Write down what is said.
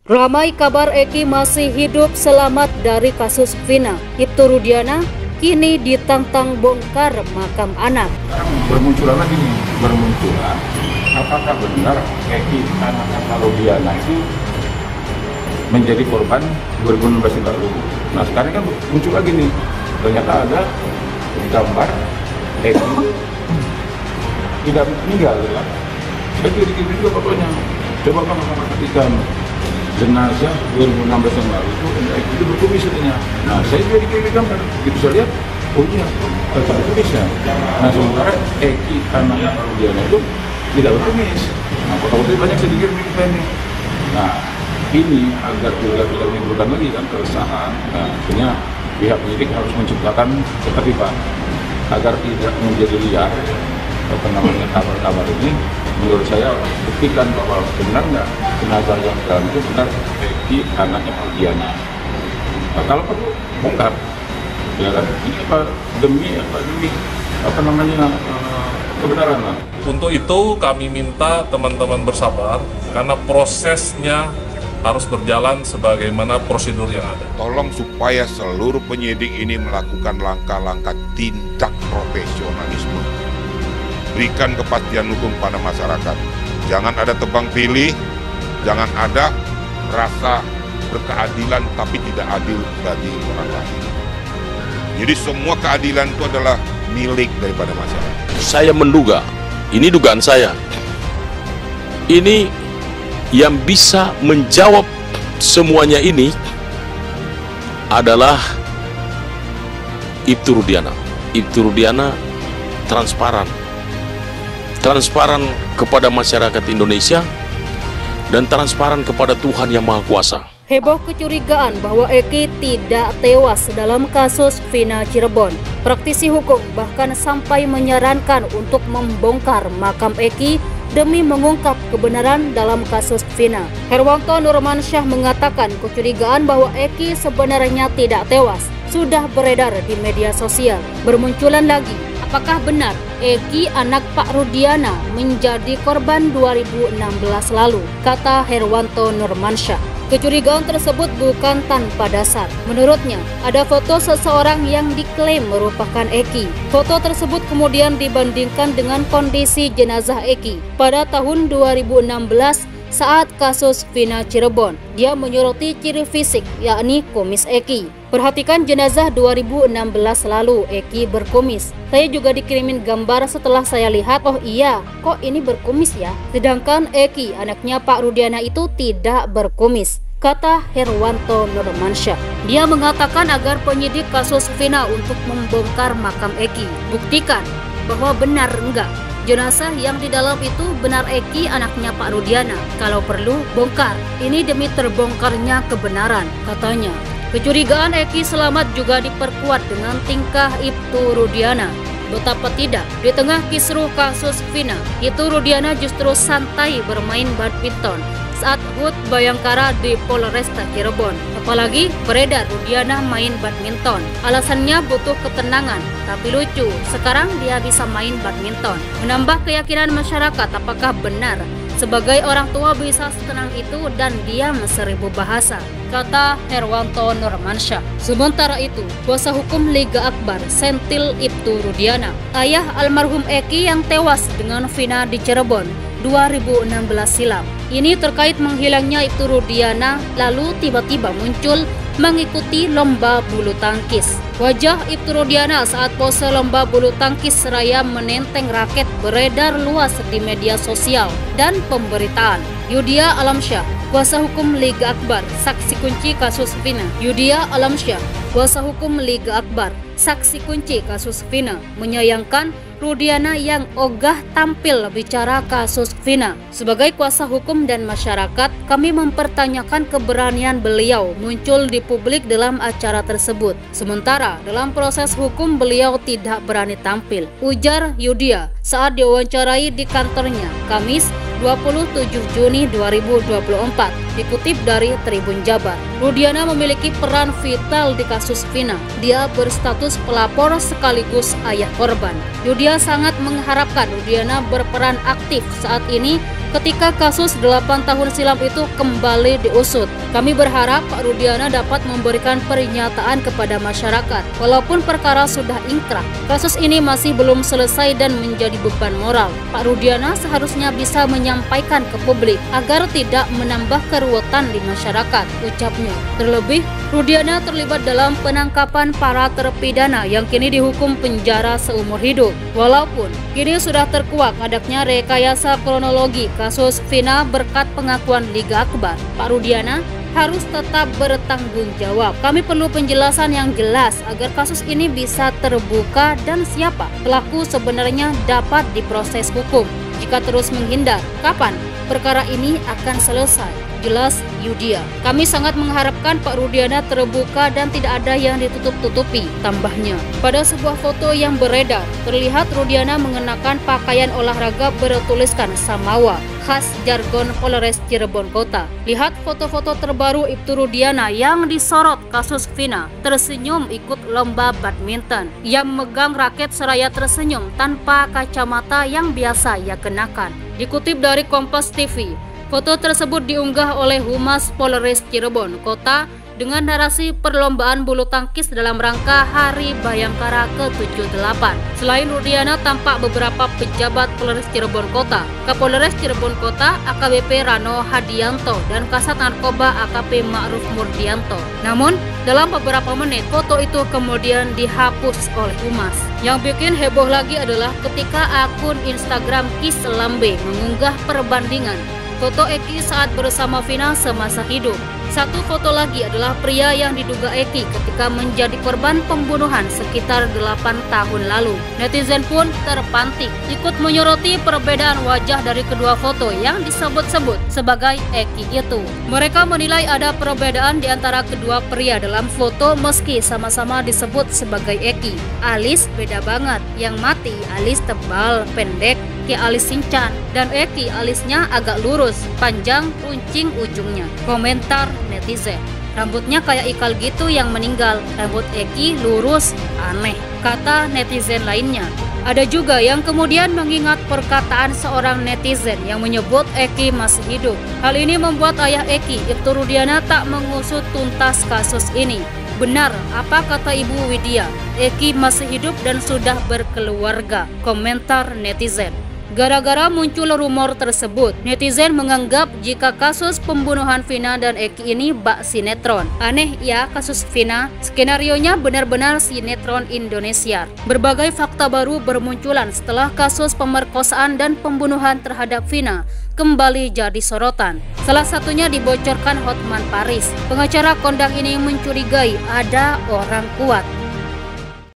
Ramai kabar Eki masih hidup selamat dari kasus Vina. Ibtu Rudiana kini ditantang bongkar makam anak. Bermunculan lagi nih, apakah benar Eki anak Rudiana itu menjadi korban 2016 lalu? Nah sekarang kan muncul lagi nih, ternyata ada gambar Eki tidak meninggal ya. Saya juga dikirim juga fotonya. Coba kamu perhatikan jenazah 2016 yang lalu itu berkumis katanya. Nah saya juga dikirim gambar, gitu saya lihat, oh iya, berkumis ya. Nah sementara Eki anak Rudiana itu tidak berkumis. Nah foto-foto banyak saya dikirim ke ini. Nah ini agar tidak menimbulkan lagi kan keresahan. Nah artinya pihak penyidik harus menciptakan ketertiban agar tidak menjadi liar kabar-kabar ini. Menurut saya buktikan bahwa benar nggak jenazah yang dalam itu benar Eki anaknya Rudiana. Nah, kalau perlu bongkar, ya kan? Ini demi kebenaran lah. Untuk itu kami minta teman-teman bersabar karena prosesnya harus berjalan sebagaimana prosedur yang ada. Tolong supaya seluruh penyidik ini melakukan langkah-langkah tindak profesionalisme. Berikan kepastian hukum pada masyarakat. Jangan ada tebang pilih, jangan ada rasa berkeadilan tapi tidak adil bagi orang lain. Jadi semua keadilan itu adalah milik daripada masyarakat. Saya menduga, ini dugaan saya, ini yang bisa menjawab semuanya ini adalah Ibtu Rudiana. Ibtu Rudiana transparan kepada masyarakat Indonesia dan transparan kepada Tuhan Yang Maha Kuasa. Heboh kecurigaan bahwa Eki tidak tewas dalam kasus Vina Cirebon. Praktisi hukum bahkan sampai menyarankan untuk membongkar makam Eki demi mengungkap kebenaran dalam kasus Vina. Herwanto Nurmansyah mengatakan kecurigaan bahwa Eki sebenarnya tidak tewas sudah beredar di media sosial. Bermunculan lagi, apakah benar Eki anak Pak Rudiana menjadi korban 2016 lalu? Kata Herwanto Nurmansyah. Kecurigaan tersebut bukan tanpa dasar. Menurutnya, ada foto seseorang yang diklaim merupakan Eki. Foto tersebut kemudian dibandingkan dengan kondisi jenazah Eki pada tahun 2016 saat kasus Vina Cirebon. Dia menyoroti ciri fisik, yakni kumis Eki. Perhatikan jenazah 2016 lalu, Eki berkumis. Saya juga dikirimin gambar setelah saya lihat, oh iya, kok ini berkumis ya? Sedangkan Eki, anaknya Pak Rudiana itu tidak berkumis, kata Herwanto Nurmansyah. Dia mengatakan agar penyidik kasus Vina untuk membongkar makam Eki. Buktikan bahwa benar enggak jenazah yang di dalam itu benar Eki anaknya Pak Rudiana. Kalau perlu bongkar, ini demi terbongkarnya kebenaran, katanya. Kecurigaan Eki selamat juga diperkuat dengan tingkah Ibtu Rudiana. Betapa tidak, di tengah kisruh kasus Vina, Ibtu Rudiana justru santai bermain badminton saat HUT Bayangkara di Polresta Cirebon. Apalagi beredar Rudiana main badminton. Alasannya butuh ketenangan, tapi lucu, sekarang dia bisa main badminton. Menambah keyakinan masyarakat apakah benar sebagai orang tua bisa setenang itu dan diam 1000 bahasa, kata Herwanto Nurmansyah. Sementara itu, kuasa hukum Liga Akbar sentil Ibtu Rudiana, ayah almarhum Eki yang tewas dengan Vina di Cirebon 2016 silam. Ini terkait menghilangnya Ibtu Rudiana lalu tiba-tiba muncul mengikuti lomba bulu tangkis. Wajah Ibtu Rudiana saat pose lomba bulu tangkis seraya menenteng raket beredar luas di media sosial dan pemberitaan. Yudia Alamsyah, kuasa hukum Liga Akbar, saksi kunci kasus Vina. Yudia Alamsyah, kuasa hukum Liga Akbar, saksi kunci kasus Vina, menyayangkan Rudiana yang ogah tampil bicara kasus Vina. Sebagai kuasa hukum dan masyarakat, kami mempertanyakan keberanian beliau muncul di publik dalam acara tersebut. Sementara dalam proses hukum beliau tidak berani tampil, ujar Yudia saat diwawancarai di kantornya Kamis 27 Juni 2024, dikutip dari Tribun Jabar. Rudiana memiliki peran vital di kasus Vina. Dia berstatus pelapor sekaligus ayah korban. Yudia sangat mengharapkan Rudiana berperan aktif saat ini ketika kasus 8 tahun silam itu kembali diusut. Kami berharap Pak Rudiana dapat memberikan pernyataan kepada masyarakat. Walaupun perkara sudah ingkrah, kasus ini masih belum selesai dan menjadi beban moral. Pak Rudiana seharusnya bisa menyampaikan ke publik agar tidak menambah keruwetan di masyarakat, ucapnya. Terlebih, Rudiana terlibat dalam penangkapan para terpidana yang kini dihukum penjara seumur hidup. Walaupun kini sudah terkuak adanya rekayasa kronologi kasus Vina berkat pengakuan Liga Akbar, Pak Rudiana harus tetap bertanggung jawab. Kami perlu penjelasan yang jelas agar kasus ini bisa terbuka dan siapa pelaku sebenarnya dapat diproses hukum. Jika terus menghindar, kapan perkara ini akan selesai? Jelas Yudia. Kami sangat mengharapkan Pak Rudiana terbuka dan tidak ada yang ditutup-tutupi, tambahnya. Pada sebuah foto yang beredar, terlihat Rudiana mengenakan pakaian olahraga bertuliskan Samawa, khas jargon Polres Cirebon Kota. Lihat foto-foto terbaru Ibtu Rudiana yang disorot kasus Vina, tersenyum ikut lomba badminton. Ia memegang raket seraya tersenyum tanpa kacamata yang biasa ia kenakan. Dikutip dari Kompas TV, foto tersebut diunggah oleh Humas Polres Cirebon Kota dengan narasi perlombaan bulu tangkis dalam rangka Hari Bayangkara ke-78. Selain Rudiana, tampak beberapa pejabat Polres Cirebon Kota, Kapolres Cirebon Kota AKBP Rano Hadianto dan Kasat Narkoba AKP Ma'ruf Murdianto. Namun, dalam beberapa menit, foto itu kemudian dihapus oleh Humas. Yang bikin heboh lagi adalah ketika akun Instagram Kis Lambe mengunggah perbandingan foto Eki saat bersama Vina semasa hidup. Satu foto lagi adalah pria yang diduga Eki ketika menjadi korban pembunuhan sekitar 8 tahun lalu. Netizen pun terpantik ikut menyoroti perbedaan wajah dari kedua foto yang disebut-sebut sebagai Eki itu. Mereka menilai ada perbedaan di antara kedua pria dalam foto meski sama-sama disebut sebagai Eki. Alis beda banget, yang mati alis tebal pendek kayak alis Sinchan, dan Eki alisnya agak lurus, panjang, runcing ujungnya. Komentar netizen, rambutnya kayak Ikal gitu yang meninggal, rambut Eki lurus, aneh, kata netizen lainnya. Ada juga yang kemudian mengingat perkataan seorang netizen yang menyebut Eki masih hidup. Hal ini membuat ayah Eki, Ibtu Rudiana, tak mengusut tuntas kasus ini. Benar apa kata Ibu Widya, Eki masih hidup dan sudah berkeluarga, komentar netizen. Gara-gara muncul rumor tersebut, netizen menganggap jika kasus pembunuhan Vina dan Eki ini bak sinetron. Aneh ya kasus Vina, skenarionya benar-benar sinetron Indonesia. Berbagai fakta baru bermunculan setelah kasus pemerkosaan dan pembunuhan terhadap Vina kembali jadi sorotan. Salah satunya dibocorkan Hotman Paris. Pengacara kondang ini mencurigai ada orang kuat